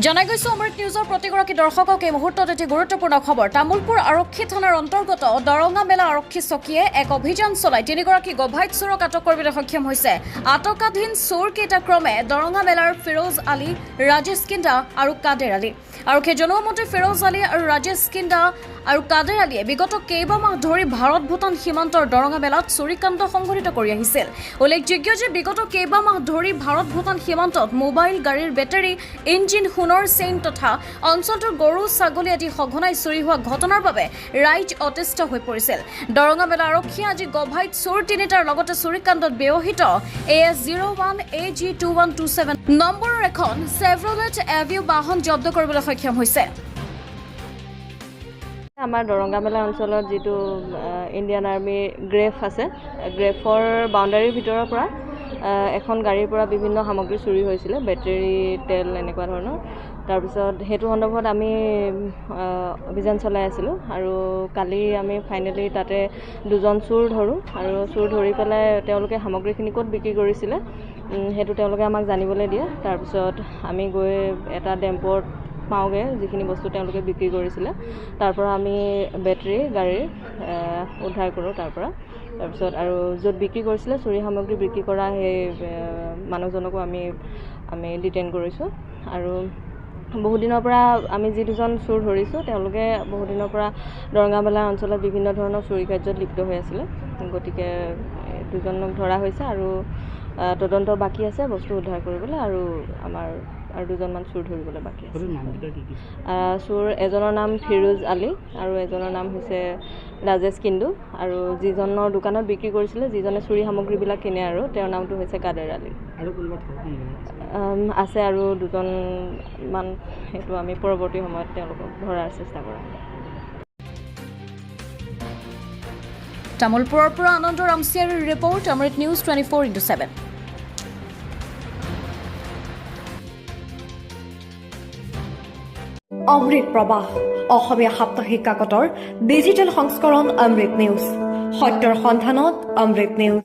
জনাই গৈছো অমৃত নিউজৰ প্ৰতিগৰাকী দৰ্শকক এই মুহূৰ্তত এটি গুৰুত্বপূৰ্ণ খবৰ। তামুলপুৰ আৰক্ষী থানাৰ অন্তৰ্গত দৰঙা মেলা আৰক্ষী চকীয়ে এক অভিযান চলাই তিনিগৰাকী গভাইত চোৰক আটক কৰিবলৈ সক্ষম হৈছে। আটকাধীন চোৰ কেইটা ক্ৰমে দৰঙা মেলাৰ ফিৰোজ আলী, ৰাজেশ কিন্দা আৰু কাদেৰ আলী। আৰক্ষীয়ে জনোৱা মতে ফিৰোজ আলী আৰু ৰাজেশ কিন্দা আৰু কাদেৰ আলীয়ে বিগত কেইবামাহ ধৰি ভাৰত ভূটান সীমান্তৰ দৰঙা মেলাত চুৰিকাণ্ড সংঘটিত কৰি আহিছিল। উল্লেখযোগ্য যে বিগত কেইবামাহ ধৰি ভাৰত ভূটান সীমান্তত মোবাইল গাড়ীৰ বেটাৰী, ইঞ্জিন, সোণৰ চেইন তথা অঞ্চলটোৰ গৰু ছাগলী আদি সঘনাই চুৰি হোৱা ঘটনাৰ বাবে ৰাইজ অতিষ্ঠ হৈ পৰিছিল। দৰঙা মেলা আৰক্ষীয়ে আজি গভাইত চোৰ তিনিটাৰ লগতে চুৰিকাণ্ডত ব্যৱহৃত AS01 AG2127 নম্বৰৰ এখন চেভ্ৰলেট এভিউ বাহন জব্দ কৰিবলৈ সক্ষম হৈছে। আমাৰ দৰঙা মেলা অঞ্চলত যিটো ইণ্ডিয়ান আৰ্মি গ্ৰেফ আছে, গ্ৰেফৰ বাউণ্ডাৰীৰ ভিতৰৰ পৰা এখন গাড়ীৰ পৰা বিভিন্ন সামগ্ৰী চুৰি হৈছিলে, বেটেৰী, তেল এনেকুৱা ধৰণৰ। তাৰপিছত সেইটো সন্দৰ্ভত আমি অভিযান চলাই আছিলোঁ আৰু কালি আমি ফাইনেলি তাতে দুজন চোৰ ধৰোঁ আৰু চোৰ ধৰি পেলাই তেওঁলোকে সামগ্ৰীখিনি ক'ত বিক্ৰী কৰিছিলে সেইটো তেওঁলোকে আমাক জানিবলৈ দিয়ে। তাৰপিছত আমি গৈ এটা ডেম্পত পাওঁগৈ যিখিনি বস্তু তেওঁলোকে বিক্ৰী কৰিছিলে। তাৰ পৰা আমি বেটেৰী গাড়ীৰ উদ্ধাৰ কৰোঁ তাৰপিছত আৰু য'ত বিক্ৰী কৰিছিলে চুৰি সামগ্ৰী বিক্ৰী কৰা সেই মানুহজনকো আমি ডিটেইন কৰিছোঁ। আৰু বহুদিনৰ পৰা আমি যি দুজন চোৰ ধৰিছোঁ তেওঁলোকে বহুদিনৰ পৰা দৰঙা মেলা অঞ্চলত বিভিন্ন ধৰণৰ চুৰি কাৰ্যত লিপ্ত হৈ আছিলে। গতিকে দুজনক ধৰা হৈছে আৰু তদন্ত বাকী আছে বস্তু উদ্ধাৰ কৰিবলৈ, আৰু আমাৰ আৰু দুজনমান চোৰ ধৰিবলৈ বাকী আছে। চোৰ এজনৰ নাম ফিৰোজ আলী আৰু এজনৰ নাম হৈছে ৰাজেশ কিন্দু, আৰু যিজনৰ দোকানত বিক্ৰী কৰিছিলে, যিজনে চুৰি সামগ্ৰীবিলাক কিনে আৰু তেওঁৰ নামটো হৈছে কাদেৰ আলী। আছে আৰু দুজনমান, সেইটো আমি পৰৱৰ্তী সময়ত তেওঁলোকক ধৰাৰ চেষ্টা কৰিম। তামুলপুৰৰ পৰা আনন্দ ৰামচিয়াৰীৰ ৰিপৰ্ট, অমৃত নিউজ 24/7। অমৃত প্ৰবাহ অসমীয়া সাপ্তাহিক কাকতৰ ডিজিটেল সংস্কৰণ অমৃত নিউজ, সত্যৰ সন্ধানত অমৃত নিউজ।